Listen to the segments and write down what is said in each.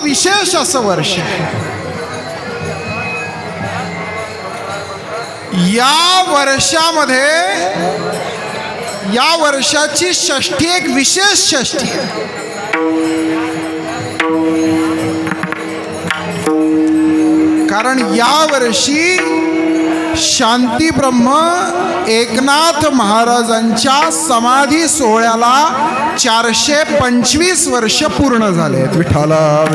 विशेष असं वर्ष आहे. या वर्षामध्ये या वर्षाची षष्ठी एक विशेष षष्ठी आहे. कारण या वर्षी शांती ब्रह्म एकनाथ महाराजांच्या समाधी सोहळ्याला 425 वर्ष पूर्ण झाले. विठ्ठला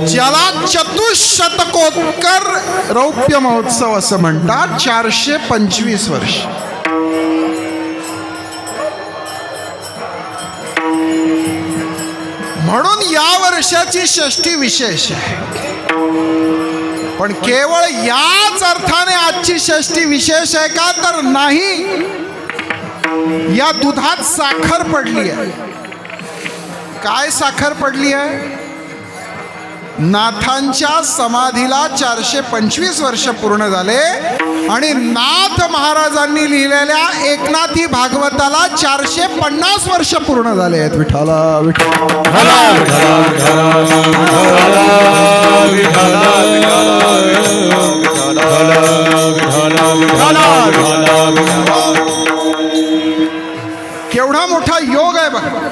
ज्याला चतुशतकोत्तर रौप्य महोत्सव असं म्हणतात. 425 वर्ष. म्हणून या वर्षाची षष्ठी विशेष आहे. पण केवळ याच अर्थाने आजची षष्ठी विशेष आहे का, तर नाही. या दुधात साखर पडली आहे. काय साखर पडली आहे? नाथांच्या समाधीला 425 वर्ष पूर्ण झाले आणि नाथ महाराजांनी लिहिलेल्या एकनाथी भागवताला 450 वर्ष पूर्ण झाले आहेत. विठ्ठला केवढा मोठा योग आहे बघा.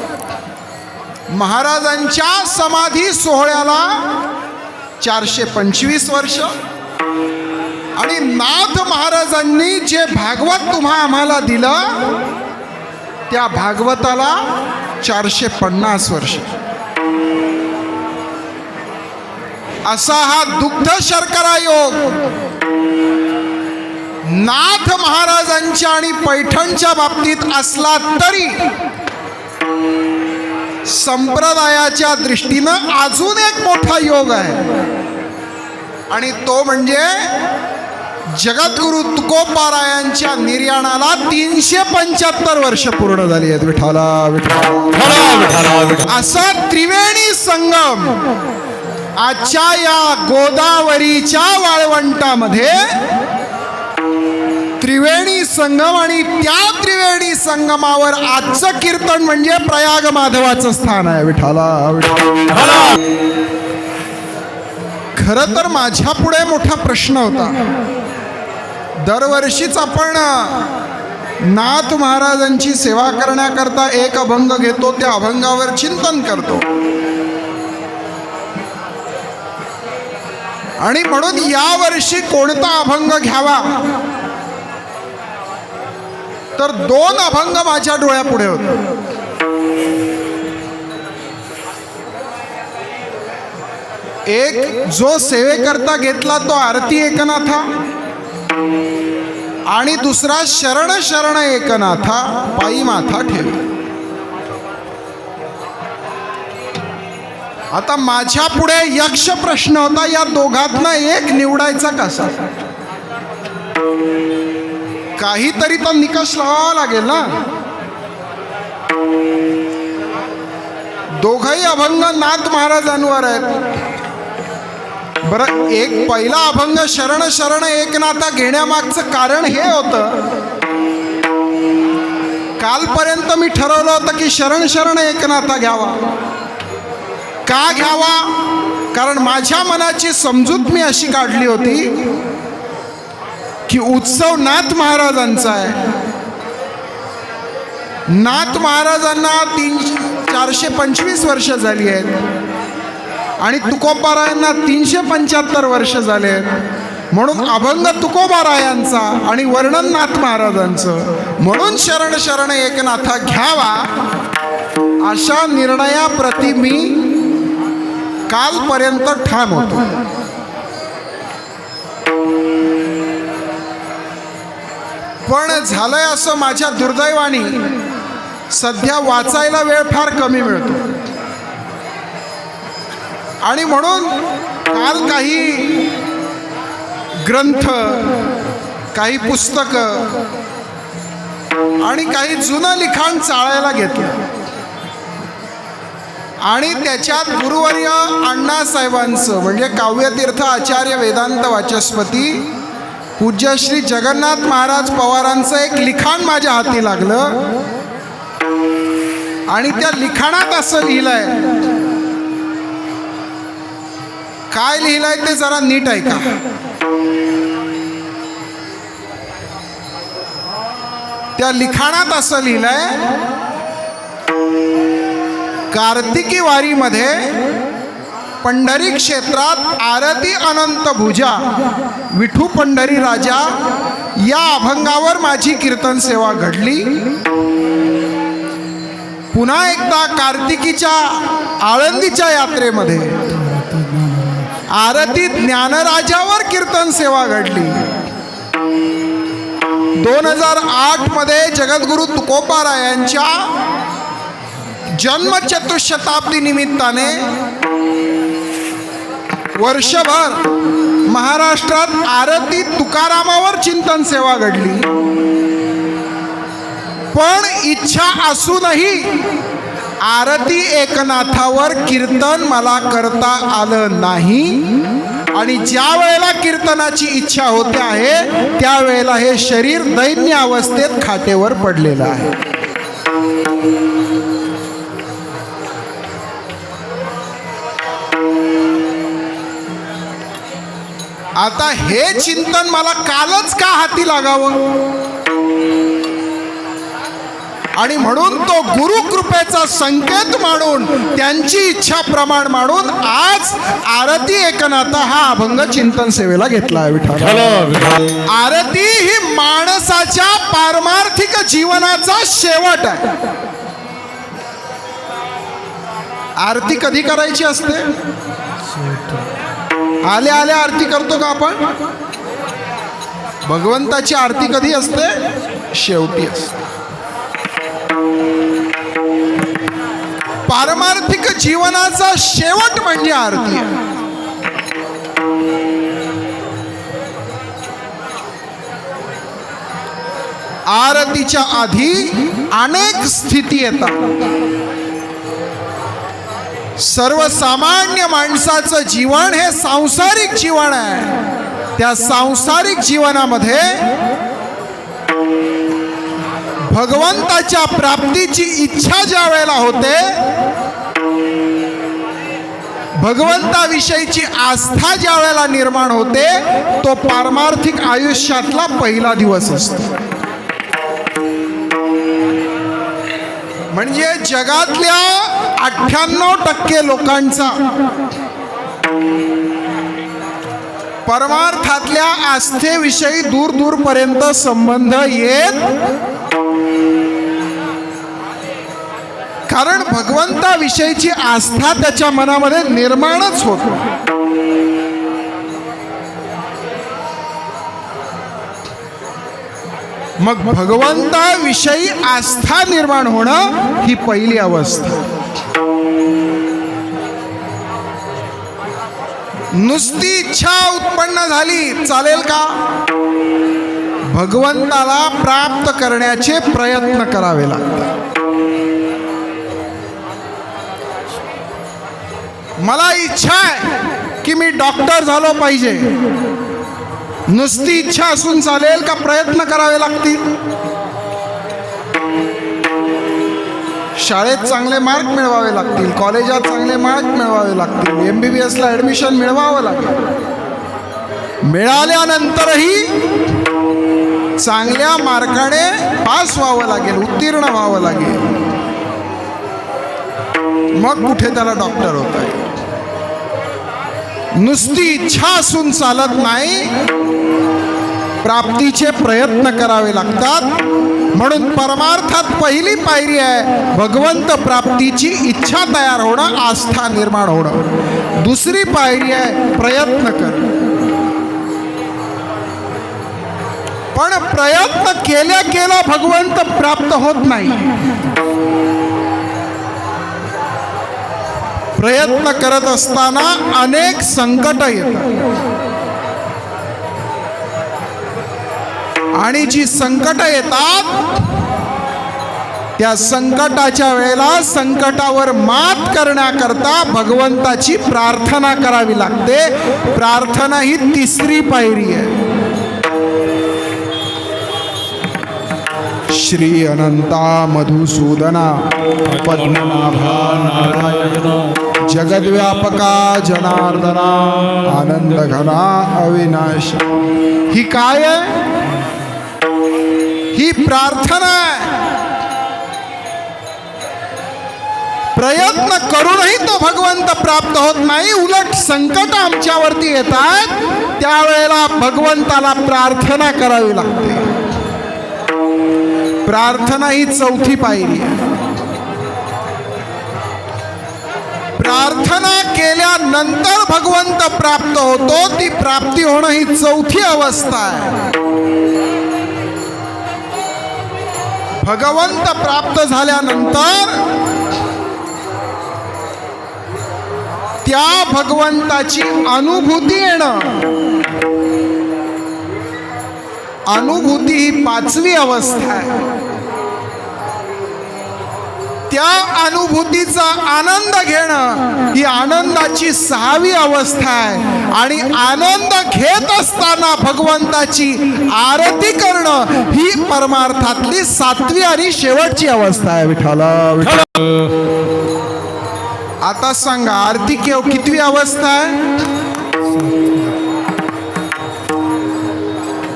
महाराजांच्या समाधी सोहळ्याला 425 वर्ष आणि नाथ महाराजांनी जे भागवत आम्हाला दिलं त्या भागवताला 450 वर्ष. असा हा दुग्ध शर्करा योग नाथ महाराजांच्या आणि पैठणच्या बाबतीत असला तरी संप्रदायाच्या दृष्टीनं अजून एक मोठा योग आहे आणि तो म्हणजे जगद्गुरु तुकोबारायांच्या निर्याणाला 375 वर्ष पूर्ण झाली आहेत. विठ्ठला असा त्रिवेणी संगम आजच्या या गोदावरीच्या वाळवंटामध्ये त्रिवेणी संगम आणि त्या त्रिवेणी संगमावर आजचं कीर्तन म्हणजे प्रयाग माधवाचं स्थान आहे. विठ्ठला खरं तर माझ्या पुढे मोठा प्रश्न होता. दरवर्षीच आपण नाथ महाराजांची सेवा करण्याकरता एक अभंग घेतो, त्या अभंगावर चिंतन करतो आणि म्हणून यावर्षी कोणता अभंग घ्यावा तर 2 अभंग माझ्या डोळ्यापुढे होते. एक जो सेवेकरता घेतला तो आरती एकनाथा आणि दुसरा शरण शरण एकनाथा पायी माथा ठेवी. आता माझ्या पुढे यक्ष प्रश्न होता, या दोघातनं एक निवडायचा कसा? काहीतरी तर निकष लावावा लागेल ना. दोघही अभंग नाथ महाराजांवर आहेत. बरं, एक पहिला अभंग शरण शरण एकनाथा घेण्यामागचं कारण हे होतं, कालपर्यंत मी ठरवलं होतं की शरण शरण एकनाथा घ्यावा. का घ्यावा? कारण माझ्या मनाची समजूत मी अशी काढली होती की उत्सव नाथ महाराजांचा आहे. नाथ महाराजांना 425 वर्ष झाली आहेत आणि तुकोबारायांना 375 वर्ष झाले आहेत. म्हणून अभंग तुकोबारायांचा आणि वर्णन नाथ महाराजांचं, म्हणून शरण शरण एकनाथा घ्यावा अशा निर्णयाप्रती मी कालपर्यंत ठाम होतो. पण झालंय असं, माझ्या दुर्दैवाने सध्या वाचायला वेळ फार कमी मिळतो आणि म्हणून काल काही ग्रंथ, काही पुस्तकं आणि काही जुनं लिखाण चाळायला घेतलं आणि त्याच्यात गुरुवर्य अण्णासाहेबांचं म्हणजे काव्यतीर्थ आचार्य वेदांत वाचस्पती पूज्य श्री जगन्नाथ महाराज पवारांचं एक लिखाण माझ्या हाती लागलं आणि त्या लिखाणात असं लिहिलंय. काय लिहिलंय ते जरा नीट ऐका. त्या लिखाणात असं लिहिलंय, कार्तिकी वारीमध्ये पंढरी क्षेत्रात आरती अनंत भुजा विठू पंढरी राजा या अभंगावर माझी कीर्तन सेवा घडली. पुन्हा एकदा कार्तिकीच्या आळंदीच्या यात्रेमध्ये आरती ज्ञानराजावर कीर्तन सेवा घडली. 2008 मध्ये जगद्गुरु तुकोबारायांच्या जन्मचतुष्शताब्दी निमित्ताने वर्षभर महाराष्ट्रात आरती तुकारामावर चिंतन सेवा घडली. पण इच्छा असूनही आरती एकनाथावर कीर्तन मला करता आलं नाही. आणि ज्या वेळेला कीर्तनाची इच्छा होते आहे त्यावेळेला हे शरीर दैन्य अवस्थेत खाटेवर पडलेलं आहे. आता हे चिंतन मला कालच का हाती लागावं आणि म्हणून तो गुरुकृपेचा संकेत मानून त्यांची इच्छा प्रमाण मानून आज आरती एकनाथा हा अभंग चिंतन सेवेला घेतला आहे. विठ्ठल, आरती ही माणसाच्या पारमार्थिक जीवनाचा शेवट आहे. आरती कधी करायची असते? आल्या आल्या आरती करतो का आपण? भगवंताची आरती कधी असते? शेवटी असते. पारमार्थिक जीवनाचा शेवट म्हणजे आरती आहे. आरतीच्या आधी अनेक स्थिती येतात. सर्वसामान्य माणसाचं जीवन हे सांसारिक जीवन आहे. त्या सांसारिक जीवनामध्ये भगवंताच्या प्राप्तीची इच्छा ज्या वेळेला होते, भगवंताविषयीची आस्था ज्या वेळेला निर्माण होते, तो पारमार्थिक आयुष्यातला पहिला दिवस असतो. म्हणजे जगातल्या 98% लोकांचा परमार्थातल्या आस्थेविषयी दूर दूरपर्यंत संबंध येत, कारण भगवंताविषयीची आस्था त्याच्या मनामध्ये निर्माणच होत. मग भगवंताविषयी आस्था निर्माण होणं ही पहिली अवस्था. नुसती इच्छा उत्पन्न झाली चालेल का? भगवंताला प्राप्त करण्याचे प्रयत्न करावे लागतात. मला इच्छा आहे की मी डॉक्टर झालो पाहिजे. नुसती इच्छा असून चालेल का? प्रयत्न करावे लागतील. शाळेत चांगले मार्क मिळवावे लागतील, कॉलेजात चांगले मार्क मिळवावे लागतील, MBBS ला ऍडमिशन मिळवावं लागेल. मिळाल्यानंतरही चांगल्या मार्काने पास व्हावं लागेल, उत्तीर्ण व्हावं लागेल. मग कुठे त्याला डॉक्टर होता येईल. नुसती इच्छा असून चालत नाही, प्राप्तीचे प्रयत्न करावे लागतात. म्हणून परमार्थात पहिली पायरी आहे भगवंत प्राप्तीची इच्छा तयार होणं, आस्था निर्माण होणं. दुसरी पायरी आहे प्रयत्न करणं. पण प्रयत्न केल्या केला भगवंत प्राप्त होत नाही. प्रयत्न करत असताना अनेक संकट येतात आणि जी संकट येतात त्या संकटाच्या वेळेला संकटावर मात करण्याकरता भगवंताची प्रार्थना करावी लागते. प्रार्थना ही तिसरी पायरी आहे. श्री अनंता मधुसूदना पद्मनाभा नारायण जगद्व्यापका जनार्दना आनंद घना अविनाश। ही काय आहे? ही प्रार्थना आहे। प्रयत्न करूनही तो भगवंत प्राप्त होत नाही, उलट संकट आमच्यावरती येतात त्यावेळेला भगवंताला प्रार्थना करावी लागते। प्रार्थना ही चौथी पायरी आहे। प्रार्थना केल्यानंतर भगवंत प्राप्त होतो, ती प्राप्ती होणं ही चौथी अवस्था आहे। भगवंत प्राप्त झाल्यानंतर त्या भगवंताची अनुभूती येणं, अनुभूती ही पाचवी अवस्था आहे। त्या अनुभूतीचा आनंद घेणं ही आनंदाची सहावी अवस्था आहे। आणि आनंद घेत असताना भगवंताची आरती करणं ही परमार्थातली सातवी आणि शेवटची अवस्था आहे। विठ्ठला आता सांगा, आरती कितवी अवस्था आहे?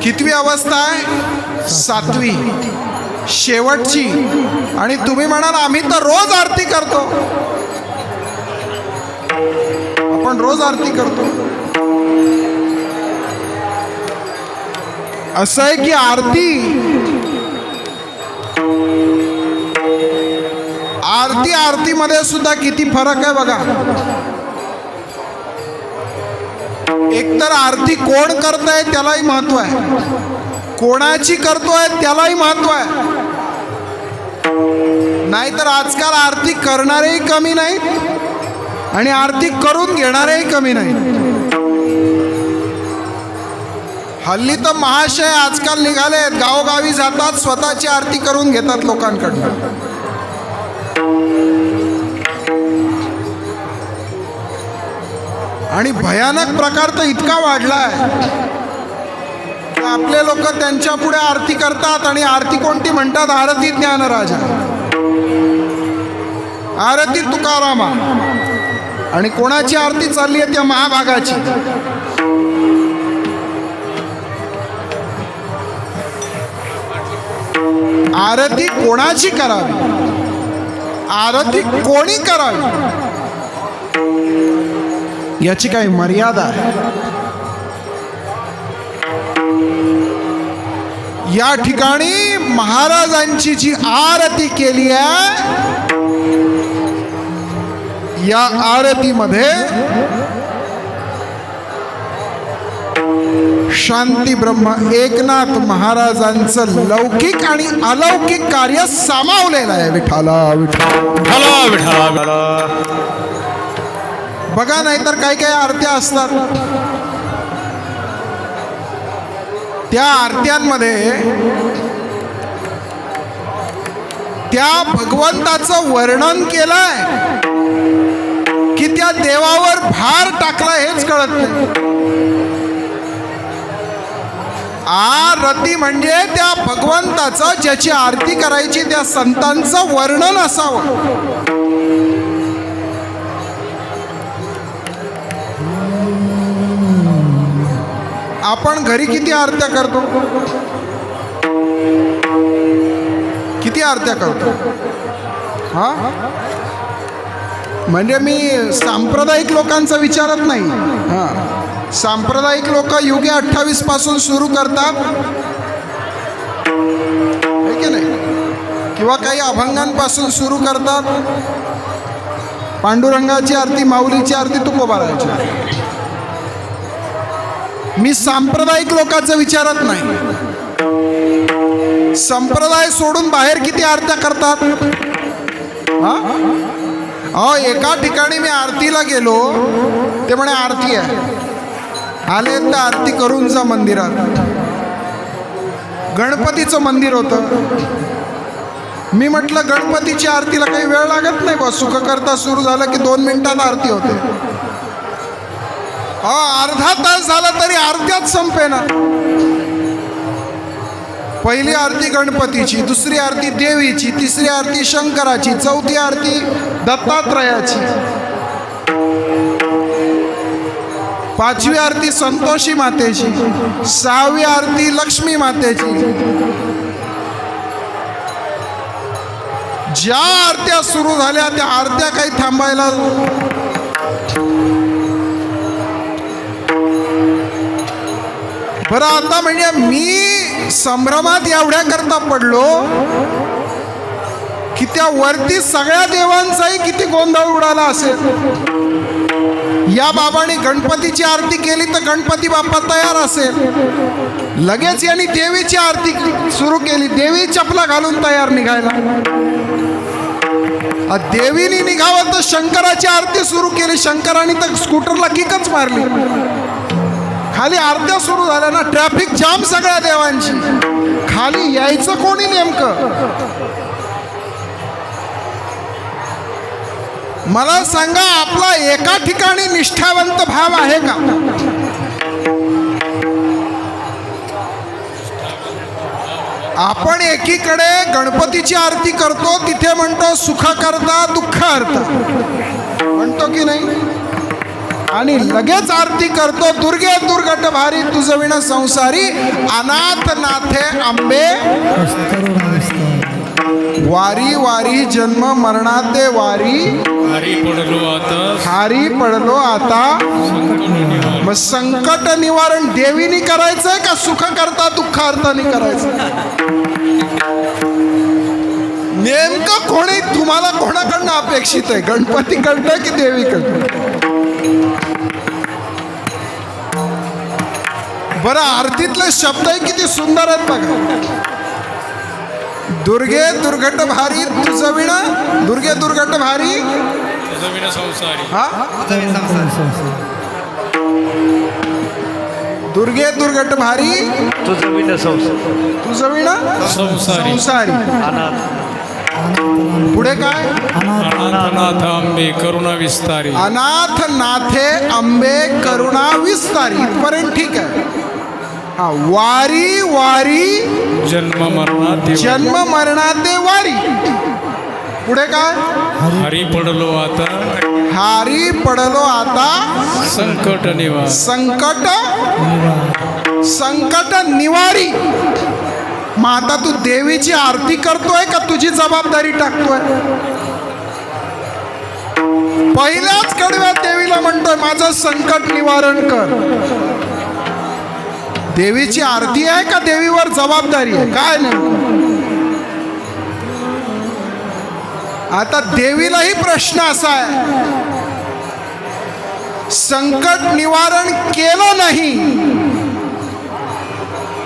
कितवी अवस्था आहे? सातवी, शेवटची। आणि तुम्ही म्हणाल आम्ही तर रोज आरती करतो। आपण रोज आरती करतो। असं आहे की आरतीमध्ये सुद्धा किती फरक आहे बघा। एकतर आरती कोण करतंय त्यालाही महत्व आहे, कोणाची करतोय त्यालाही महत्व आहे। नाहीतर आजकाल आरती करणारेही कमी नाहीत आणि आरती करून घेणारेही कमी नाहीत। हल्ली तर महाशय आजकाल निघाले, गावोगावी जातात, स्वतःची आरती करून घेतात लोकांकडनं। आणि भयानक प्रकार तर इतका वाढलाय, आपले लोक त्यांच्या पुढे आरती करतात आणि आरती कोणती म्हणतात? आरती ज्ञानराजा, आरती तुकारामा। आणि कोणाची आरती चालली आहे? त्या महाभागाची। आरती कोणाची करावी? आरती कोणी करावी याची काही मर्यादा आहे? या ठिकाणी महाराजांची जी आरती केली आहे, या आरतीमध्ये शांती ब्रह्म एकनाथ महाराजांचं लौकिक आणि अलौकिक कार्य सामावलेलं आहे। विठ्ठला विठ्ठला विठ्ठला। बघा, नाहीतर काही काही आरत्या असतात, त्या आरत्यांमध्ये त्या भगवंताचं वर्णन केलंय की त्या देवावर भार टाकलाय हेच कळत नाही। आरती म्हणजे त्या भगवंताचं, ज्याची आरती करायची त्या संतांचं वर्णन असावं। आपण घरी किती आरत्या करतो? किती आरत्या करतो? हा, म्हणजे मी सांप्रदायिक लोकांचा विचारत नाही। हा, सांप्रदायिक लोक युगे 28 पासून सुरू करतात, है की नाही? किंवा काही अभंगांपासून सुरू करतात। पांडुरंगाची आरती, माऊलीची आरती, तुकोबाराची। मी सांप्रदायिक लोकांचं विचारत नाही। संप्रदाय सोडून बाहेर किती आरत्या करतात? एका ठिकाणी मी आरतीला गेलो, ते म्हणे आरती आहे, आले तर आरती करून जा मंदिरात। गणपतीचं मंदिर होतं। मी म्हटलं गणपतीची आरतीला काही वेळ लागत नाही बा, सुख करता सुरू झालं की 2 मिनिटात आरती होते। अर्धा तास झाला तरी आरत्याच संपेना। पहिली आरती गणपतीची, दुसरी आरती देवीची, तिसरी आरती शंकराची, चौथी आरती दत्तात्रयाची, पाचवी आरती संतोषी मातेची, सहावी आरती लक्ष्मी मातेची. ज्या आरत्या सुरू झाल्या त्या आरत्या काही थांबायला बरं. आता म्हणजे मी संभ्रमात एवढ्या करता पडलो की त्या वरती सगळ्या देवांचाही किती गोंधळ उडाला असेल. या बाबाने गणपतीची आरती केली तर गणपती बाप्पा तयार असेल. लगेच यांनी देवीची आरती सुरू केली, देवी चपला घालून तयार निघायला. देवीने निघावं तर शंकराची आरती सुरू केली, शंकराने तर स्कूटरला किकच मारली. खाली आरत्या सुरू झाल्या ना, ट्रॅफिक जाम सगळ्या देवांची. खाली यायचं कोणी नेमकं मला सांगा. आपला एका ठिकाणी निष्ठावंत भाव आहे का? आपण एकीकडे गणपतीची आरती करतो, तिथे म्हणतो सुख करता दुःख हरता, म्हणतो की नाही? आणि लगेच आरती करतो दुर्गे दुर्गट भारी तुझ विण संसारी, अनाथ नाथे आंबे वारी वारी जन्म मरणाते वारी, हारी पडलो आता. मग संकट निवारण देवीनी करायचंय का सुख करता दुःख अर्थाने करायचं? नेमकं कोणी तुम्हाला कोणाकडनं अपेक्षित आहे, गणपतीकडनं की देवीकडनं? बरं, आरतीतले शब्दही किती सुंदर आहेत बघा. दुर्गे दुर्घट भारी तुझ विण, दुर्गे दुर्घट भारी तुझ विण संसारी. हा, दुर्गे दुर्घट भारी तुझ विण संसारी, तुझ विण संसारी. पुढे काय? अनाथ आंबे करुणा विस्तारी, अनाथ नाथे आंबे करुणा विस्तारी. इथपर्यंत ठीक आहे. हा, वारी वारी जन्म मरणाते, जन्म मरणाते वारी. पुढे काय? हरी पडलो आता, हारी पडलो आता संकट निवार, संकट संकट निवारी. मग आता तू देवीची आरती करतोय का तुझी जबाबदारी टाकतोय? पहिल्याच कडव्यात देवीला म्हणतोय माझं संकट निवारण कर. देवीची आरती आहे का देवीवर जबाबदारी आहे? काय नाही. आता देवीलाही प्रश्न असा आहे, संकट निवारण केलं नाही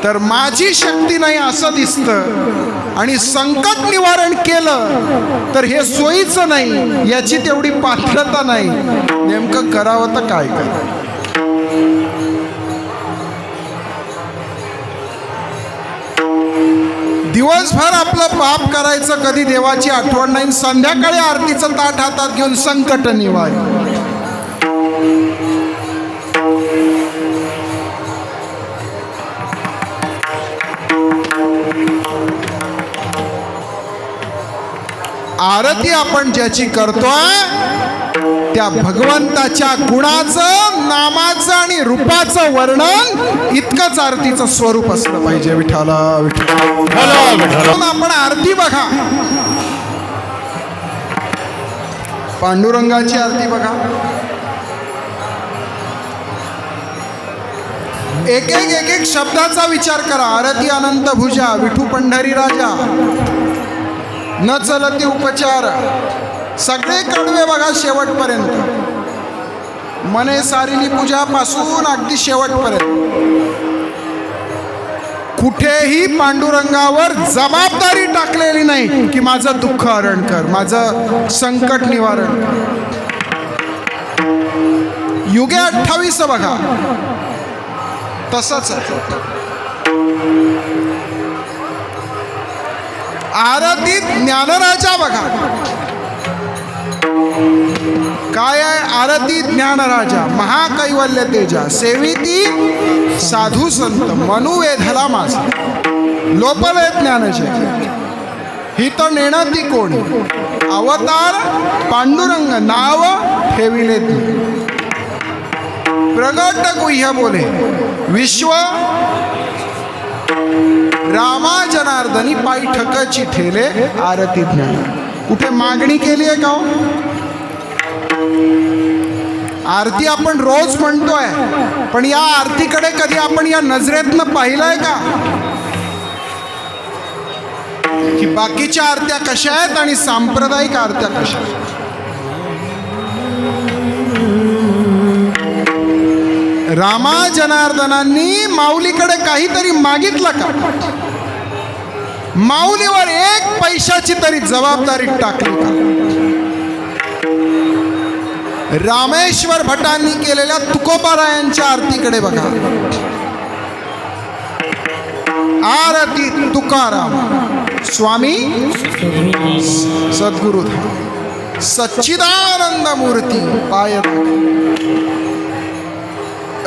तर माझी शक्ती नाही असं दिसतं, आणि संकट निवारण केलं तर हे सोयीचं नाही, याची तेवढी पात्रता नाही. नेमकं करावं तर काय करावं? दिवसभर आपलं पाप करायचं, कधी देवाची आठवण नाही. संध्याकाळी आरतीचं ताट हातात घेऊन संकट निवारी. आरती आपण ज्याची करतोय त्या भगवंताच्या गुणाचं, नामाचं आणि रूपाचं वर्णन इतकंच आरतीचं स्वरूप असलं पाहिजे. विठ्ठला विठ्ठला. आपण आरती बघा, पांडुरंगाची आरती बघा. एक एक एक एक शब्दाचा विचार करा. आरती अनंत भुजा, विठू पंढरी राजा, न चलती उपचार, सगळे कडवे बघा शेवटपर्यंत. मने सारिली पूजापासून अगदी शेवटपर्यंत कुठेही पांडुरंगावर जबाबदारी टाकलेली नाही की माझं दुःख हरण कर, माझं संकट निवारण. युगे 28 बघा, तसंच आरतीत ज्ञानराजा बघा. काय आहे आरती? ज्ञानराजा महाकैवल्य तेजा, सेविती साधू संत, मनुवेधला माझा. लोपले ज्ञानचक्र. ही तर नेणं ती कोणी अवतार पांडुरंग नाव ठेविले ती. प्रगट गुह्य बोले विश्व रामा जनार्दनी पायी ठकची ठेले आरती ज्ञान. कुठे मागणी केली आहे का हो? आरती आपण रोज म्हणतोय, पण या आरतीकडे कधी आपण या नजरेतनं पाहिलंय का की बाकीच्या आरत्या कशा आहेत आणि सांप्रदायिक आरत्या कशा आहेत? रामा जनार्दनांनी माऊलीकडे काहीतरी मागितलं का? माऊलीवर एक पैशाची तरी जबाबदारी टाकली का? रामेश्वर भटांनी केलेल्या तुकोबारायांच्या आरतीकडे बघा. आरती तुकाराम स्वामी सद्गुरु सच्चिदानंद मूर्ती पाय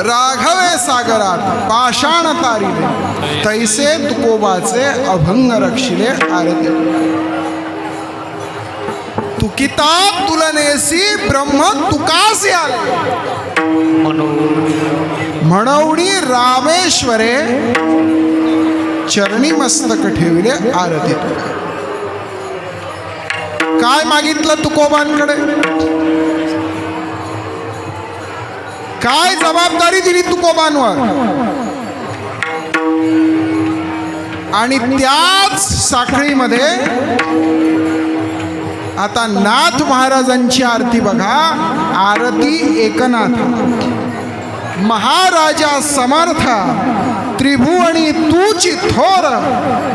राघवे सागरात पाषाण तारिले तैसे तुकोबाचे अभंग रक्षिले आरती. तुकिता तुलनेसी ब्रह्म तुकासी आले म्हणवणी रामेश्वरे चरणी मस्तक ठेविले आरती. काय मागितलं तुकोबांकडे? काय जबाबदारी दिली तुकोबांवर? आणि त्याच साखळीमध्ये आता नाथ महाराजांची आरती बघा. आरती एकनाथ महाराजा समर्थ त्रिभुवनी तूची थोर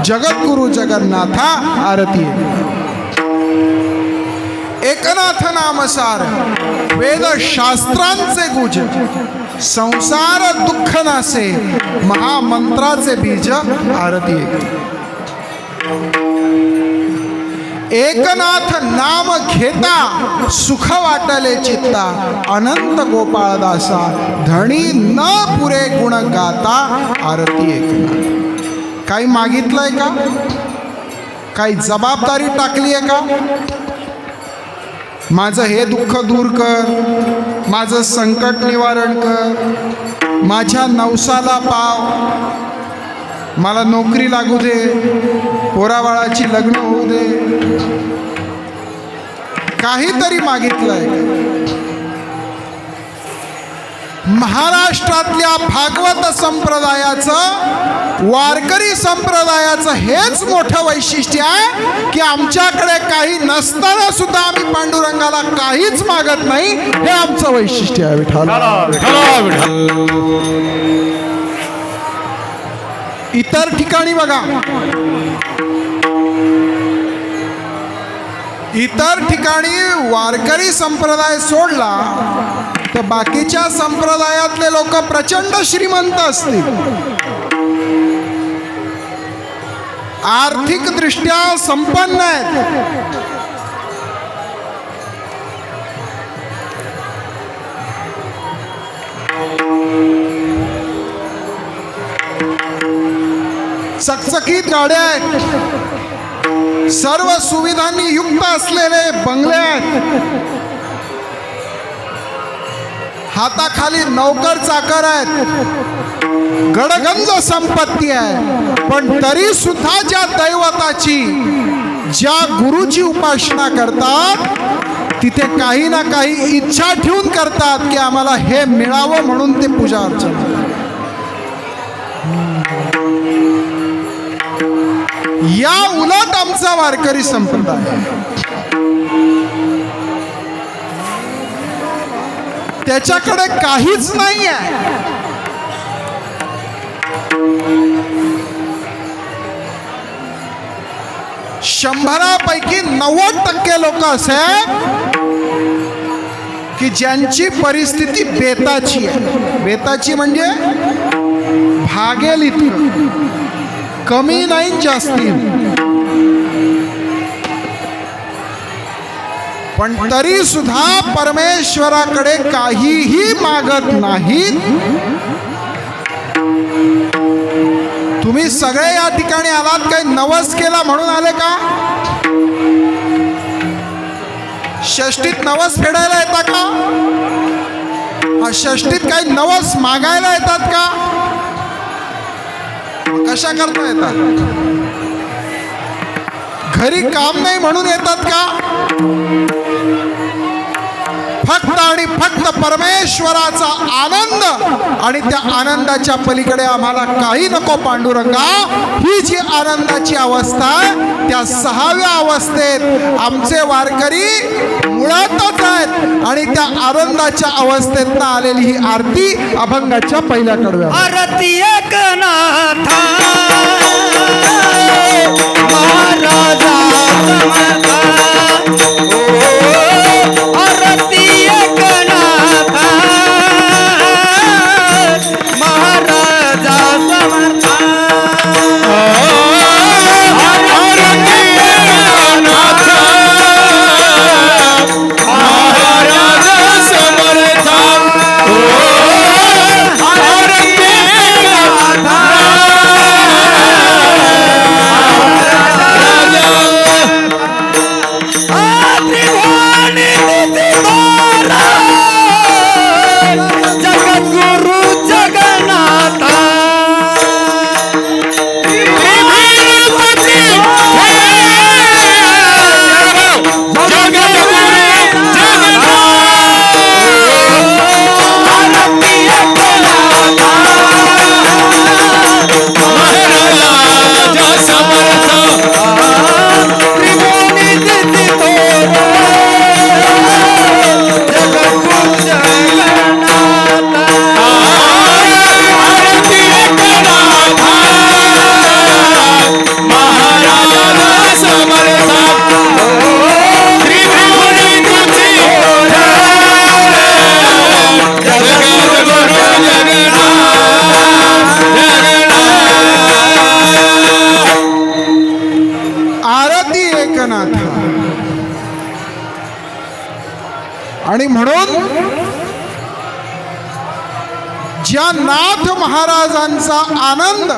जगद्गुरु जगन्नाथा आरती. एकनाथ नामसार वेद शास्त्रांचे गुज संसार दुःख नासे महामंत्राचे बीज आरती. एकनाथ नाम घेता सुख वाटले चित्ता अनंत गोपाळदासा धणी न पुरे गुण गाता आरती एकनाथ. काही मागितलंय का? काही जबाबदारी टाकली आहे का? माझं हे दुःख दूर कर, माझं संकट निवारण कर, माझ्या नवसाला पाव, मला नोकरी लागू दे, पोराबाळाची लग्न होऊ दे. काहीतरी मागितलंय? महाराष्ट्रातल्या भागवत संप्रदायाचं, वारकरी संप्रदायाचं हेच मोठं वैशिष्ट्य आहे की आमच्याकडे काही नसताना सुद्धा आम्ही पांडुरंगाला काहीच मागत नाही. हे आमचं वैशिष्ट्य आहे. विठ्ठल. इतर ठिकाणी बघा, इतर ठिकाणी वारकरी संप्रदाय सोडला तर बाकीच्या संप्रदायातले लोक प्रचंड श्रीमंत असतील, आर्थिक दृष्ट्या संपन्न आहेत, चकचकीत गाड्या आहेत, सर्व सुविधांनी युक्त असलेले बंगले आहेत, हाताखाली नौकर चाकर आहेत, गडगंज संपत्ती आहे. पण तरी सुद्धा ज्या दैवताची, ज्या गुरुची उपासना करतात तिथे काही ना काही इच्छा ठेवून करतात की आम्हाला हे मिळावं म्हणून ते पूजा अर्चना. या उलट आमचा वारकरी संप्रदाय त्याच्याकडे काहीच नाही आहे. शंभरापैकी 90% लोक असे आहेत की ज्यांची परिस्थिती बेताची आहे. बेताची म्हणजे भागेल इतकं, कमी नाही जास्ती, पण तरी सुद्धा परमेश्वराकडे काहीही मागत नाहीत. तुम्ही तुम्ही सगळे या ठिकाणी आलात, काही नवस केला म्हणून आले का? षष्टीत नवस फेडायला येतात का? हा, षष्टीत काही नवस मागायला येतात का? कशा करता येतात? घरी काम नाही म्हणून येतात का? फक्त आणि फक्त परमेश्वराचा आनंद आणि त्या आनंदाच्या पलीकडे आम्हाला काही नको पांडुरंगा. ही जी आनंदाची अवस्था आहे, त्या 6व्या अवस्थेत आमचे वारकरी मुळातच आहेत आणि त्या आनंदाच्या अवस्थेतनं आलेली ही आरती अभंगाच्या पहिल्या कडव्या. आरती एकनाथा महाराजा समर्था, आरती एकनाथा महाराजा समर्था, आरती एकनाथा महाराजा समर्था, आरती एकनाथा जगद्गुरु जगन्नाथा, आणि म्हणून ज्या नाथ महाराजांचा आनंद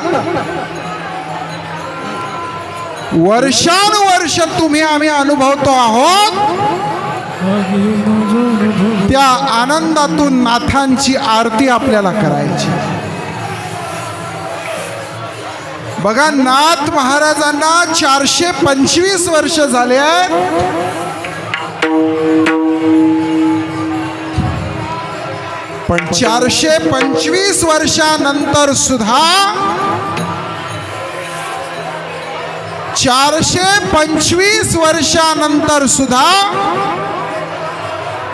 वर्षानुवर्ष तुम्ही आम्ही अनुभवतो आहोत, त्या आनंदातून नाथांची आरती आपल्याला करायची. बघा, नाथ महाराजांना 425 वर्ष झाले आहेत, पण 425 वर्षानंतर सुद्धा 425 वर्षानंतर सुद्धा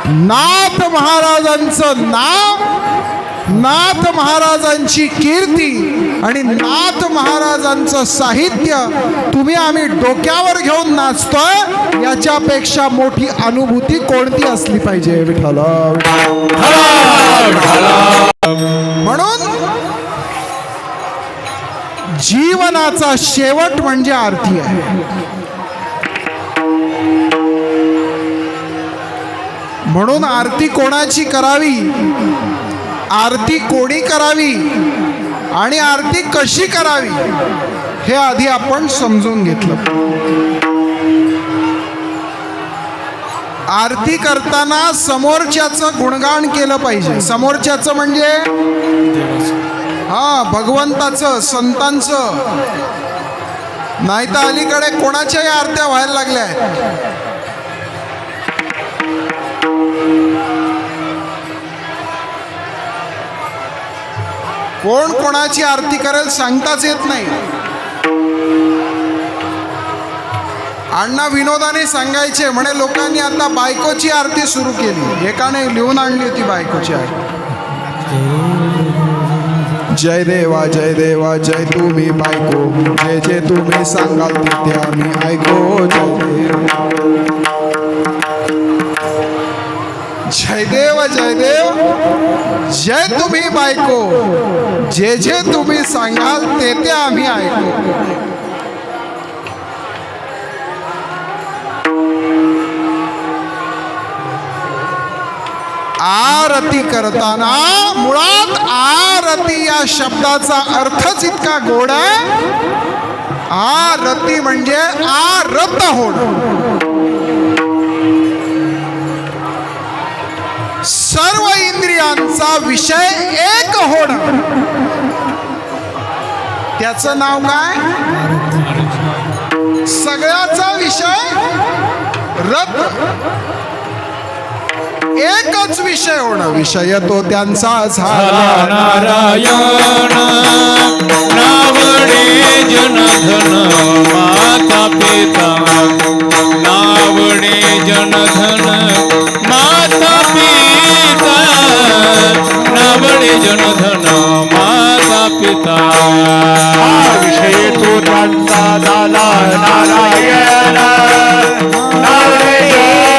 नाथ महाराजांचं नाव, नाथ महाराजांची कीर्ती आणि नाथ महाराजांचं साहित्य तुम्ही आम्ही डोक्यावर घेऊन नाचतोय, याच्यापेक्षा मोठी अनुभूती कोणती असली पाहिजे विठ्ठल. म्हणून जीवनाचा शेवट म्हणजे आरती आहे. म्हणून आरती कोणाची करावी, आरती कोणी करावी आणि आरती कशी करावी हे आधी आपण समजून घेतलं. आरती करताना समोरच्याचं गुणगान केलं पाहिजे. समोरच्याचं म्हणजे भगवंताचं, संतांचं. नाही तर अलीकडे कोणाच्याही आरत्या व्हायला लागल्या आहेत. कोण कोणाची आरती करेल सांगताच येत नाही. अण्णा विनोदाने सांगायचे म्हणे, लोकांनी आता बायकोची आरती सुरू केली. एकाने लिहून आणली होती बायकोची आरती. जय देवा जय देवा जय तुम्ही बायको, जे जे तुम्ही सांगाल ते आम्ही ऐको. जय देव जय देव जय तुम्ही बायको, जे जे तुम्ही सांगाल ते आम्ही ऐको. आरती करताना मुळात आरती या शब्दाचा अर्थच इतका गोड आहे. आरती म्हणजे आरत होणं. सर्व इंद्रियांचा विषय एक होणं, त्याचं नाव काय? सगळ्याचा विषय रत, एकच विषय होणं. विषय तो त्यांचा झाला नारायण नावडे जनधन माता पिता, नावडे जनधन माता पिता, नावडे जनधन माता पिता. विषय तो त्यांचा झाला नारायण नावडे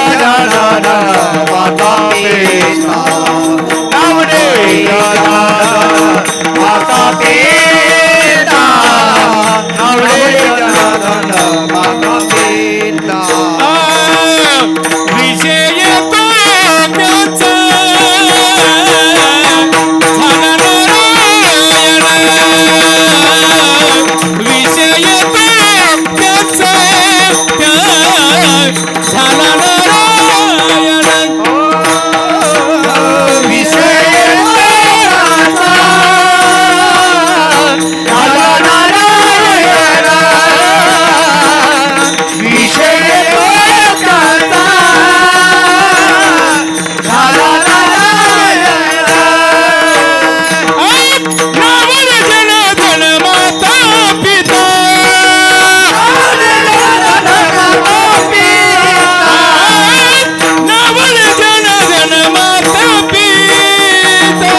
जनधन माता पिता, नावडे जनधन माता पिता, नावडे जनधन माता पिता. विषय तो त्याचा झाला नारायण, विषय तो त्याचा झाला नारायण. विषय त्याचा झाला नारायण, विषय त्याचा झाला नारायण. नावड जनधन माता पिता, नावड जनधन माता पिता,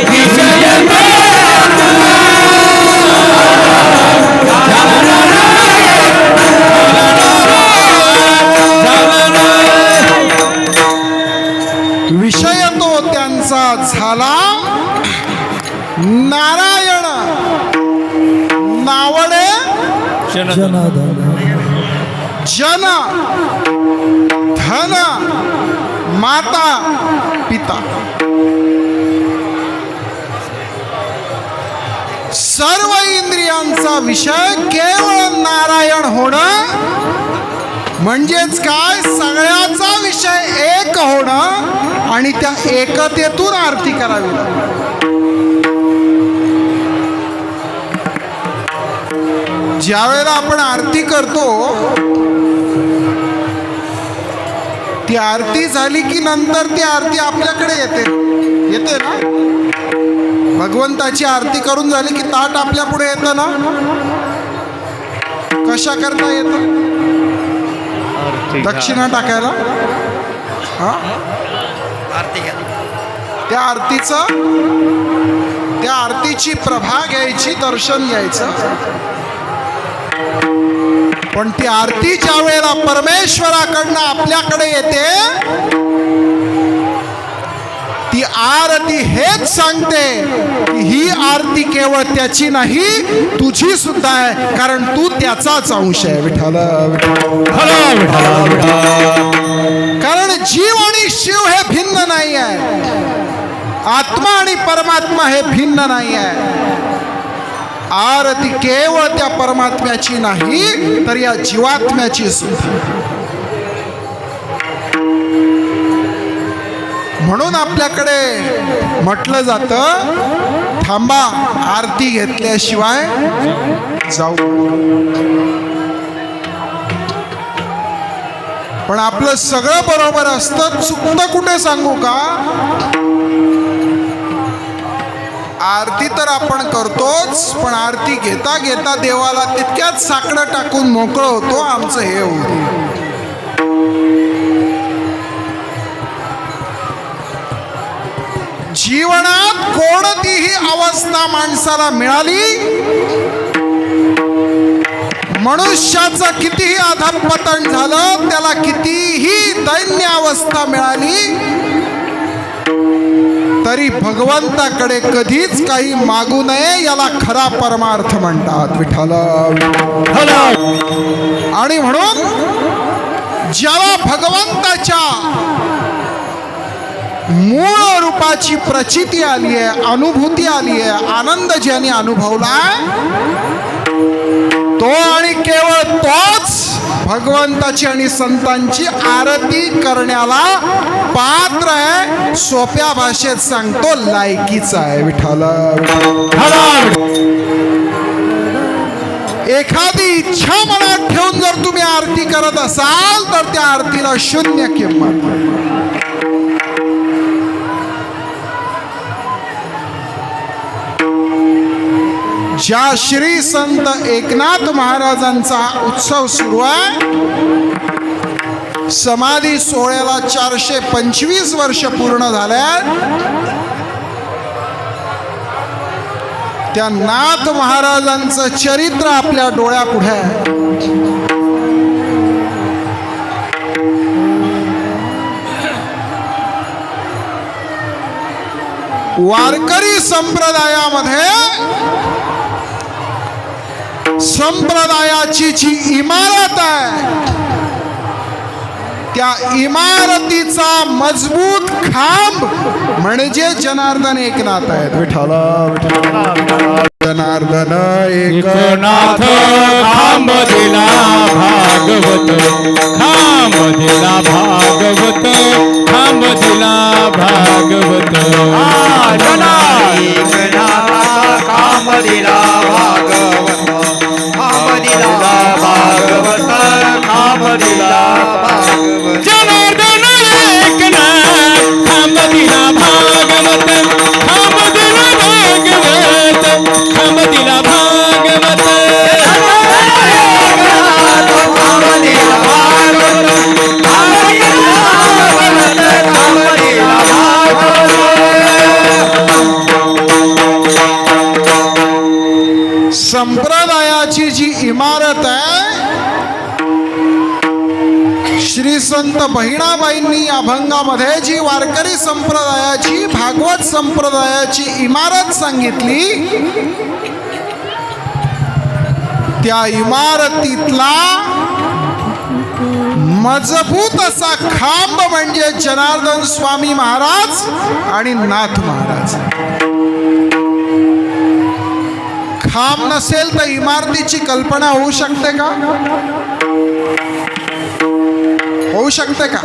विषय त्याचा झाला नारायण, विषय त्याचा झाला नारायण. विषय तो त्यांचा झाला नारायण, नावडे जन धन माता पिता. सर्व इंद्रियांचा विषय केवळ नारायण होणं म्हणजेच काय? सगळ्याचा विषय एक होणं आणि त्या एकतेतून आरती करावी लागते. ज्या वेळेला आपण आरती करतो, ती आरती झाली की नंतर ती आरती आपल्याकडे येते ना. भगवंताची आरती करून झाली की ताट आपल्या पुढे येतं ना. कशा करता येतं? दक्षिणा टाकायला. हा, त्या आरतीची प्रभा घ्यायची, दर्शन घ्यायचं. पण ती आरती ज्या वेळेला परमेश्वराकडनं आपल्याकडे येते, ती आरती हेच सांगते की ही आरती केवळ त्याची नाही, तुझी सुद्धा आहे, कारण तू त्याचाच अंश आहे. विठ्ठल कारण जीव आणि शिव हे भिन्न नाही आहे, आत्मा आणि परमात्मा हे भिन्न नाही आहे. आरती केवळ त्या परमात्म्याची नाही तर या जीवात्म्याची सुद्धा. म्हणून आपल्याकडे म्हटलं जातं, थांबा, आरती घेतल्याशिवाय जाऊ. पण आपलं सगळं बरोबर असतं, चुकतं कुठे सांगू का? आरती तर आपण करतोच, पण आरती घेता घेता देवाला तितक्याच साकडं टाकून मोकळं होतो, आमचं हे होतं. ही अवस्था माणसाला मिळाली, मनुष्याचं कितीही अधःपतन झालं, त्याला कितीही दैन्य अवस्था मिळाली, तरी भगवंताकडे कधीच काही मागू नये, याला खरा परमार्थ म्हणतात. विठ्ठल. आणि म्हणून ज्याला भगवंताच्या मूळ रूपाची प्रचिती आली आहे, अनुभूती आली आहे, आनंद ज्याने अनुभवलाय, तो आणि केवळ तोच भगवंताची आणि संतांची आरती करण्याला पात्र आहे. सोप्या भाषेत सांगतो, लायकीचा आहे. विठ्ठल. एखादी इच्छा मनात ठेवून जर तुम्ही आरती करत असाल तर त्या आरतीला शून्य किंमत. ज्या श्री संत एकनाथ महाराजांचा उत्सव सुरू आहे, समाधी सोहळ्याला 425 वर्ष पूर्ण झाल्यात, त्या नाथ महाराजांचं चरित्र आपल्या डोळ्यापुढे आहे. वारकरी संप्रदायामध्ये संप्रदायाची जी इमारत आहे, त्या इमारतीचा मजबूत खांब म्हणजे जनार्दन एकनाथ आहेत. विठ्ठल. जनार्दन एकनाथ खांब दिला भागवत, खांब दिला भागवत, खांब दिला भागवत. काम दिला भागवत, काम दिला भागवत, काम दिला भागवत. जनार्दन एकनाथ खांब दिला भागवत, खांब दिला भागवत, खांब दिला भागवत. काम दिला भागवत, काम दिला भागवत, काम दिला भागवत. संप्रदायाची जी इमारत आहे, श्री संत बहिणाबाईंनी अभंगामध्ये जी वारकरी संप्रदायाची, भागवत संप्रदायाची इमारत सांगितली, त्या इमारतीतला मजबूत असा खांब म्हणजे जनार्दन स्वामी महाराज आणि नाथ महाराज. खांब नसेल तर इमारतीची कल्पना होऊ शकते का? होऊ शकते का?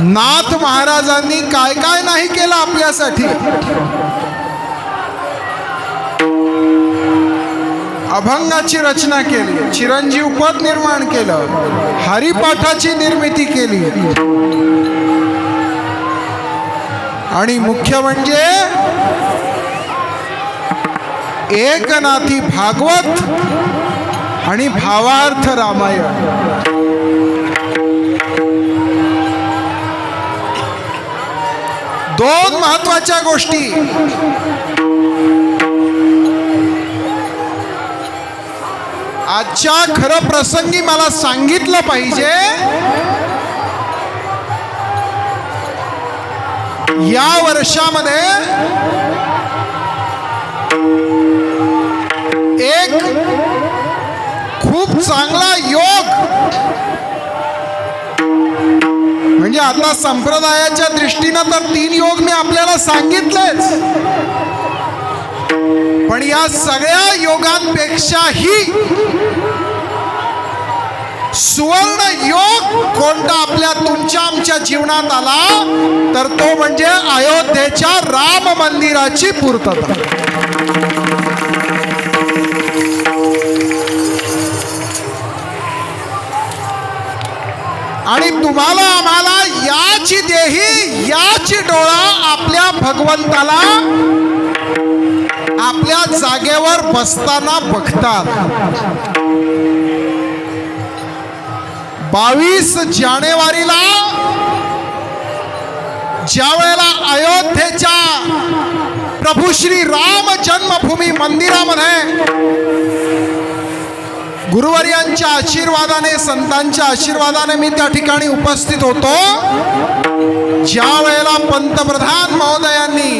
नाथ महाराजांनी काय काय नाही केलं आपल्यासाठी. अभंगाची रचना केली, चिरंजीव पद निर्माण केलं, हरिपाठाची निर्मिती केली, आणि मुख्य म्हणजे एकनाथी भागवत आणि भावार्थ रामायण. दोन महत्वाच्या गोष्टी. आजच्या खरं प्रसंगी मला सांगितलं पाहिजे, या वर्षामध्ये एक खूप चांगला योग, म्हणजे आता संप्रदायाच्या दृष्टीनं तर 3 योग मी आपल्याला सांगितलेच, पण या सगळ्या योगांपेक्षाही सुवर्ण योग कोणता आपल्या तुमच्या आमच्या जीवनात आला तर तो म्हणजे अयोध्येच्या राम मंदिराची पूर्तता. आणि तुम्हाला आम्हाला याची देही याची डोळा आपल्या भगवंताला आपल्या जागेवर बसताना बघतात. 22 जानेवारीला ज्या वेळेला अयोध्येच्या प्रभू श्री राम जन्मभूमी मंदिरामध्ये गुरुवर्यांच्या आशीर्वादाने, संतांच्या आशीर्वादाने मी त्या ठिकाणी उपस्थित होतो. ज्या वेळेला पंतप्रधान महोदयांनी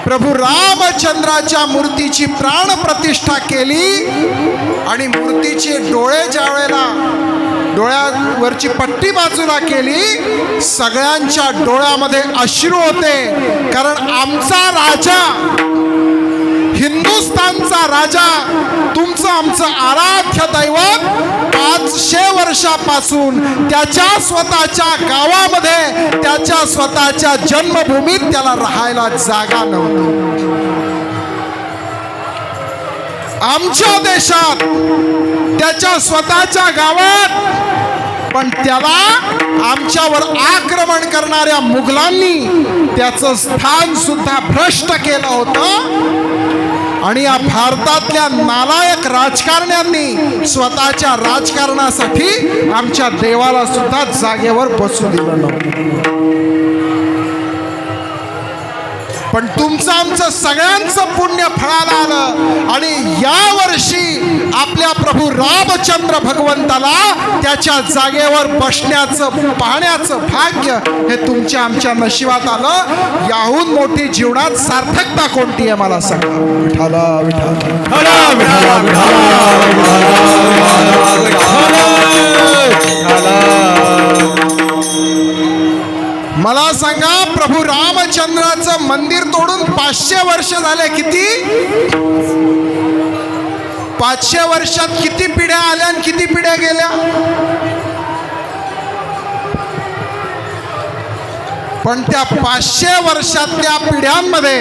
प्रभू रामचंद्राच्या मूर्तीची प्राण प्रतिष्ठा केली आणि मूर्तीचे डोळे ज्या वेळेला डोळ्यावरची पट्टी बाजूला केली, सगळ्यांच्या डोळ्यामध्ये अश्रू होते. कारण आमचा राजा, हिंदुस्थानचा राजा, तुमचं आमचं आराध्य दैवत 500 वर्षापासून त्याच्या स्वतःच्या गावामध्ये, त्याच्या स्वतःच्या जन्मभूमीत त्याला राहायला जागा नव्हती. आमच्या देशात, त्याच्या स्वतःच्या गावात, पण त्याला आमच्यावर आक्रमण करणाऱ्या मुघलांनी त्याचं स्थान सुद्धा भ्रष्ट केलं होतं. आणि या भारतातल्या नालायक राजकारण्यांनी स्वतःच्या राजकारणासाठी आमच्या देवाला सुद्धा जागेवर बसू दिलं नव्हतं. पण तुमचं आमचं सगळ्यांचं पुण्य फळाला आलं आणि या वर्षी आपल्या प्रभू रामचंद्र भगवंताला त्याच्या जागेवर बसण्याचं, पाहण्याचं भाग्य हे तुमच्या आमच्या नशिबात आलं. याहून मोठी जीवनात सार्थकता कोणती आहे मला सांगा. विठाला मला सांगा, प्रभू रामचंद्राचं मंदिर तोडून 500 वर्ष झाले. किती? 500 वर्षात किती पिढ्या आल्या आणि किती पिढ्या गेल्या? पण त्या 500 वर्षातल्या पिढ्यांमध्ये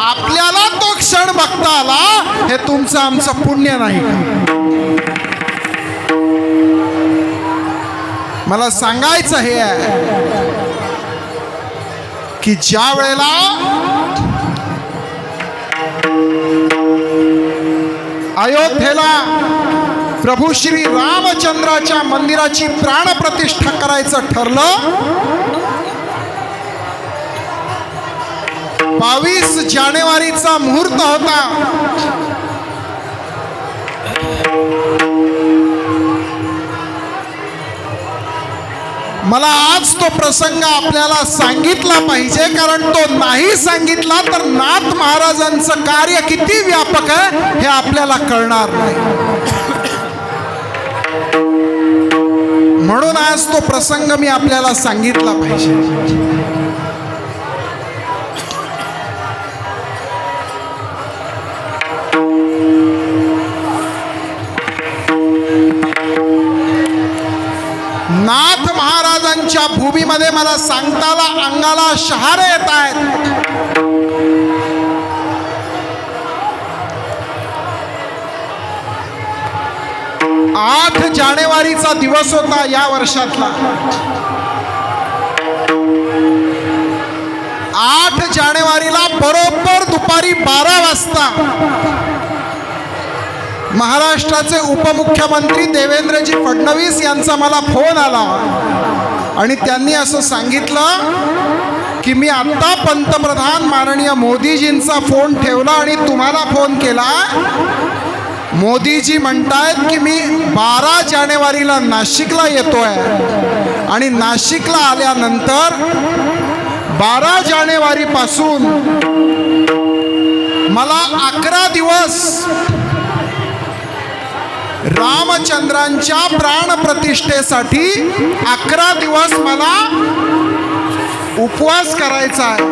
आपल्याला तो क्षण बघता आला, हे तुमचं आमचं पुण्य नाही का? मला सांगायचं हे आहे की ज्या वेळेला अयोध्येला प्रभू श्री रामचंद्राच्या मंदिराची प्राणप्रतिष्ठा करायचं ठरलं, 22 जानेवारीचा मुहूर्त होता. मला आज तो प्रसंग आपल्याला सांगितला पाहिजे, कारण तो नाही सांगितला तर नाथ महाराजांचं कार्य किती व्यापक आहे हे आपल्याला कळणार नाही. म्हणून आज तो प्रसंग मी आपल्याला सांगितला पाहिजे. नाथ महाराजांच्या भूमीमध्ये मला सांगताला अंगाला शहारे येत आहेत. आठ जानेवारीचा दिवस होता या वर्षातला. 8 जानेवारीला बरोबर दुपारी 12 वाजता महाराष्ट्राचे उपमुख्यमंत्री देवेंद्रजी फडणवीस यांचा मला फोन आला आणि त्यांनी असं सांगितलं की मी आत्ता पंतप्रधान माननीय मोदीजींचा फोन ठेवला आणि तुम्हाला फोन केला. मोदीजी म्हणतायत की मी 12 जानेवारीला नाशिकला येतोय आणि नाशिकला आल्यानंतर 12 जानेवारीपासून मला 11 दिवस रामचंद्रांच्या प्राणप्रतिष्ठेसाठी 11 दिवस मला उपवास करायचा आहे.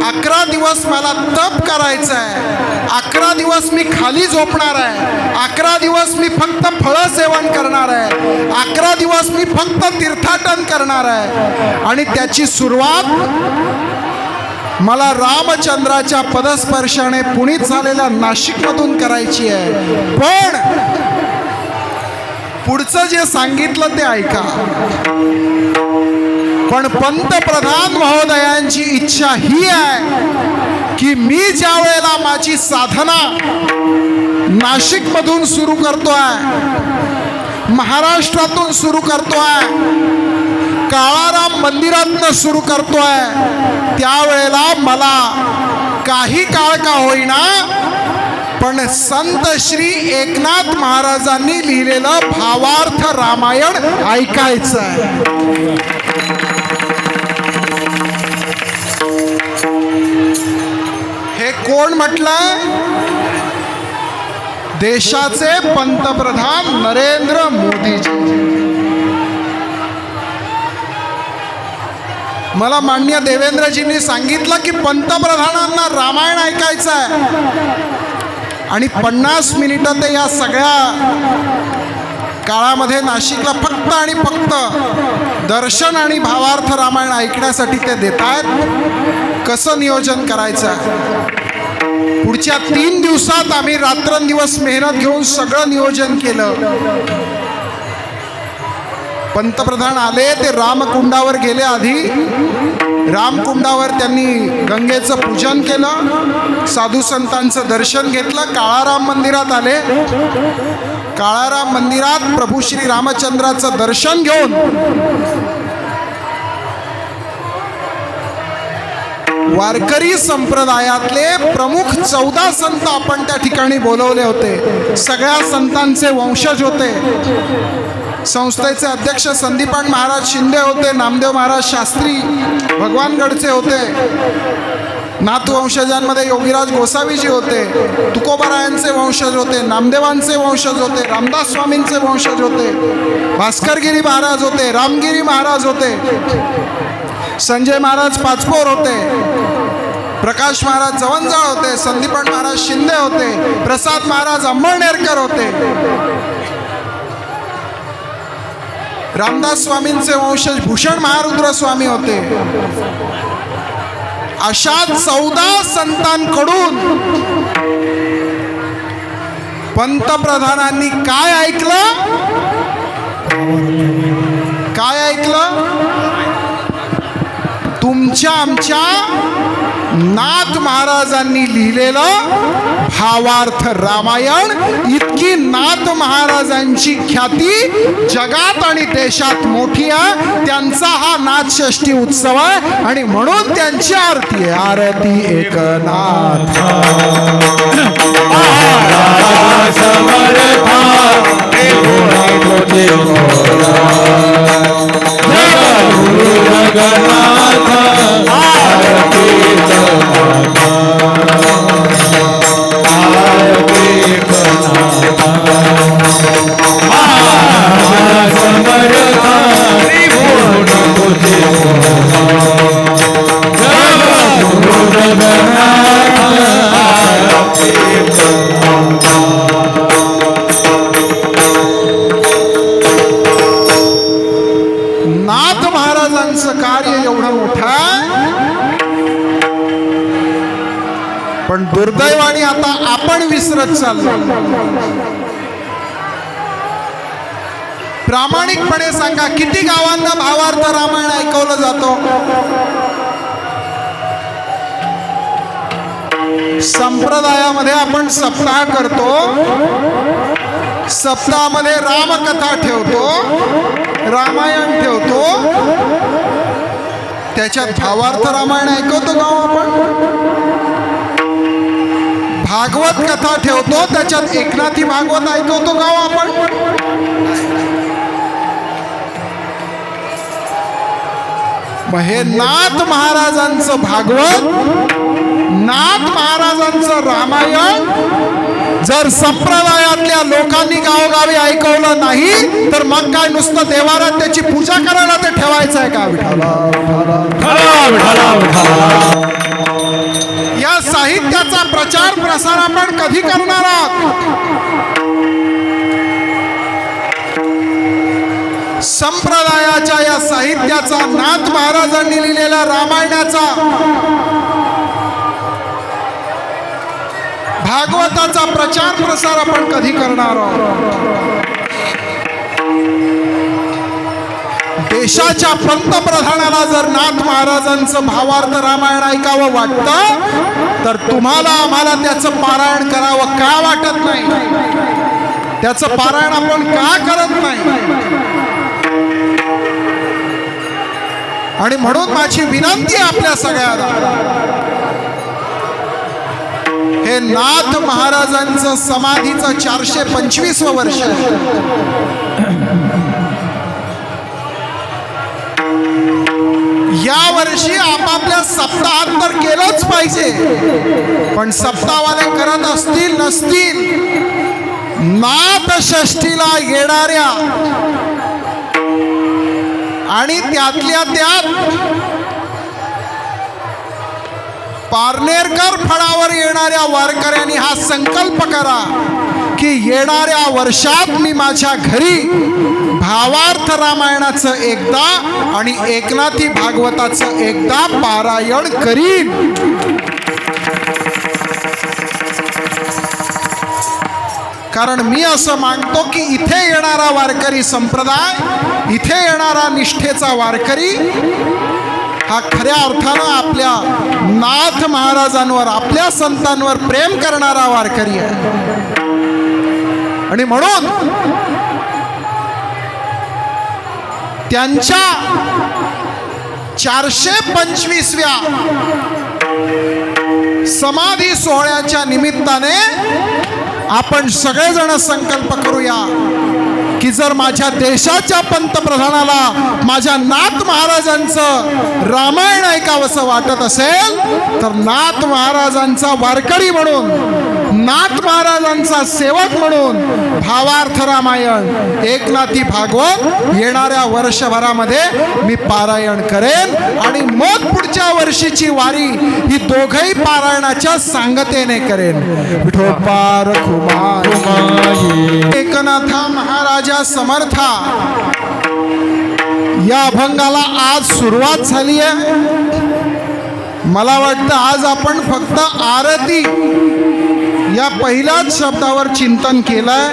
11 दिवस मला तप करायचं आहे. 11 दिवस मी खाली झोपणार आहे. 11 दिवस मी फक्त फळं सेवन करणार आहे. 11 दिवस मी फक्त तीर्थाटन करणार आहे. आणि त्याची सुरुवात मला रामचंद्राच्या पदस्पर्शाने पुनीत झालेल्या नाशिकमधून करायची आहे. पण पुढचं जे सांगितलं ते ऐका. पण पंतप्रधान महोदयांची इच्छा ही आहे की मी ज्या वेळेला माझी साधना नाशिकमधून सुरू करतोय महाराष्ट्रातून सुरू करतोय, काळाराम मंदिरातनं सुरू करतोय, त्यावेळेला मला काही काळ का होईना पण संत श्री एकनाथ महाराजांनी लिहिलेलं भावार्थ रामायण ऐकायचं आहे. हे कोण म्हटलंय? देशाचे पंतप्रधान नरेंद्र मोदीजी. मला माननीय देवेंद्रजींनी सांगितलं की पंतप्रधानांना रामायण ऐकायचं आहे आणि 50 मिनिटं ते या सगळ्या काळामध्ये नाशिकला फक्त आणि फक्त दर्शन आणि भावार्थ रामायण ऐकण्यासाठी ते देत आहेत. कसं नियोजन करायचं आहे? पुढच्या 3 दिवसात आम्ही रात्रंदिवस मेहनत घेऊन सगळं नियोजन केलं. पंतप्रधान आले, ते रामकुंडावर गेले. आधी रामकुंडावर त्यांनी गंगेचं पूजन केलं, साधू संतांचं दर्शन घेतलं. काळाराम मंदिरात आले. काळाराम मंदिरात प्रभू श्री रामचंद्राचं दर्शन घेऊन वारकरी संप्रदायातले प्रमुख 14 संत आपण त्या ठिकाणी बोलवले होते. सगळ्या संतांचे वंशज होते. संस्थेचे अध्यक्ष संदीपान महाराज शिंदे होते, नामदेव महाराज शास्त्री भगवानगडचे होते, नाथवंशजांमध्ये योगीराज गोसावीजी होते, तुकोबारायांचे वंशज होते, नामदेवांचे वंशज होते, रामदास स्वामींचे वंशज होते, भास्करगिरी महाराज होते, रामगिरी महाराज होते, संजय महाराज पाचपोर होते, प्रकाश महाराज जवंजाळ होते, संदीपान महाराज शिंदे होते, प्रसाद महाराज अंमळनेरकर होते, रामदास स्वामींचे वंशज भूषण महारुद्र स्वामी होते. अशा 14 संतांकडून पंतप्रधानांनी काय ऐकलं? काय ऐकलं? तुमच्या आमच्या नाथ महाराजांनी लिहिलेलं भावार्थ रामायण. इतकी नाथ महाराजांची ख्याती जगात आणि देशात मोठी आहे. त्यांचा हा नाथषष्ठी उत्सव आहे आणि म्हणून त्यांची आरती आहे. आरती एकनाथ नाथ महाराजांचं कार्य एवढं मोठं आहे, पण दुर्दैवाने आता आपण विसरत चाललो. प्रामाणिकपणे सांगा, किती गावांना भावार्थ रामायण ऐकवलं जातो? संप्रदायामध्ये आपण सप्ताह करतो, सप्ताहामध्ये रामकथा ठेवतो, रामायण ठेवतो, त्याच्यात भावार्थ रामायण ऐकवतो गाव आपण. भागवत कथा ठेवतो, त्याच्यात एकनाथी भागवत ऐकवतो गाव आपण. मग हे नाथ महाराजांचं भागवत, नाथ महाराजांचं रामायण जर संप्रदायातल्या लोकांनी गावोगावी ऐकवलं नाही तर मग काय नुसतं देवारात त्याची पूजा करायला ते ठेवायचं आहे का? या साहित्याचा प्रचार प्रसार आपण कधी करणार आहात? संप्रदायाच्या या साहित्याचा, नाथ महाराजांनी लिहिलेल्या रामायणाचा, भागवताचा प्रचार प्रसार आपण कधी करणार आहोत? देशाच्या पंतप्रधानाला जर नाथ महाराजांचं भावार्थ रामायण ऐकावं वाटतं तर तुम्हाला आम्हाला त्याचं पारायण करावं का वाटत नाही? त्याचं पारायण आपण का करत नाही? आणि म्हणून माझी विनंती आहे आपल्या सगळ्यांना, हे नाथ महाराजांचं समाधीचं 425वं वर्ष या वर्षी आपापल्या सप्ताहात तर केलंच पाहिजे, पण सप्ताहवाले करत असतील नसतील, नाथ षष्ठीला येणाऱ्या आणि त्यातल्या त्यात पारनेरकर फळावर येणाऱ्या वारकऱ्यांनी हा संकल्प करा की येणाऱ्या वर्षात मी माझ्या घरी भावार्थ रामायणाचं एकदा आणि एकनाथी भागवताचं एकदा पारायण करीन. कारण मी असं मानतो की इथे येणारा वारकरी संप्रदाय, इथे येणारा निष्ठेचा वारकरी हा खऱ्या अर्थानं आपल्या नाथ महाराजांवर, आपल्या संतांवर प्रेम करणारा वारकरी आहे. आणि म्हणून त्यांच्या 425व्या समाधी सोहळ्याच्या निमित्ताने आपण सगळेजण संकल्प करूया की जर माझ्या देशाच्या पंतप्रधानाला माझ्या नाथ महाराजांचं रामायण ऐकावंसं वाटत असेल तर नाथ महाराजांचा वारकरी म्हणून, नाथ महाराजांचा सेवक म्हणून भावार्थ रामायण, एकनाथी भागवत येणाऱ्या वर्षभरामध्ये मी पारायण करेन. आणि मग पुढच्या वर्षीची वारी ही दोघही पारायणाच्या सांगतेने करेन. विठोपार एकनाथा महाराजा समर्था या अभंगाला आज सुरुवात झाली आहे. मला वाटतं आज आपण फक्त आरती या पहिल्याच शब्दावर चिंतन केलंय.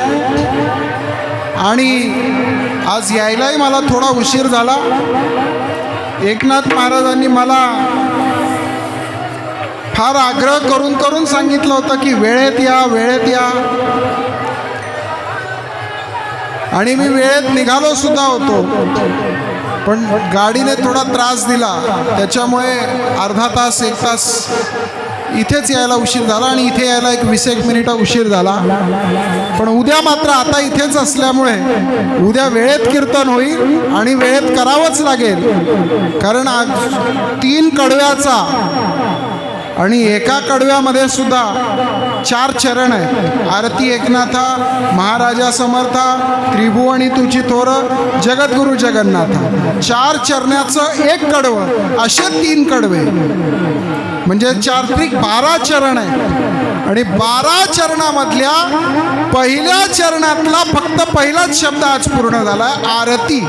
आणि आज यायलाही मला थोडा उशीर झाला. एकनाथ महाराजांनी मला फार आग्रह करून करून सांगितलं होतं की वेळेत या, वेळेत या. आणि मी वेळेत निघालो सुद्धा होतो, पण गाडीने थोडा त्रास दिला, त्याच्यामुळे अर्धा तास, 1 तास इथेच यायला उशीर झाला आणि इथे यायला 20-21 मिनिटं उशीर झाला. पण उद्या मात्र आता इथेच असल्यामुळे उद्या वेळेत कीर्तन होईल आणि वेळेत करावंच लागेल. कारण आज 3 कडव्याचा आणि एका कडव्यामध्ये सुद्धा 4 चरण आहेत. आरती एकनाथा, महाराजा समर्था, त्रिभुवनी तुझी थोर, जगद्गुरु जगन्नाथा. 4 चरणाचं 1 कडवं, असे 3 कडवे, म्हणजे 4 त्रिक 12 चरण आहे. आणि 12 चरणामधल्या पहिल्या चरणातला फक्त पहिलाच शब्द आज पूर्ण झाला, आरती.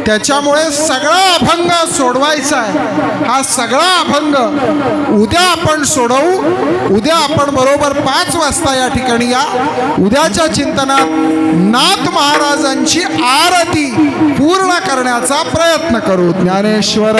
त्याच्यामुळे सगळा अभंग सोडवायचा आहे. हा सगळा अभंग उद्या आपण सोडवू. उद्या आपण बरोबर 5 वाजता या ठिकाणी या. उद्याच्या चिंतनात नाथ महाराजांची आरती पूर्ण करण्याचा प्रयत्न करू. ज्ञानेश्वर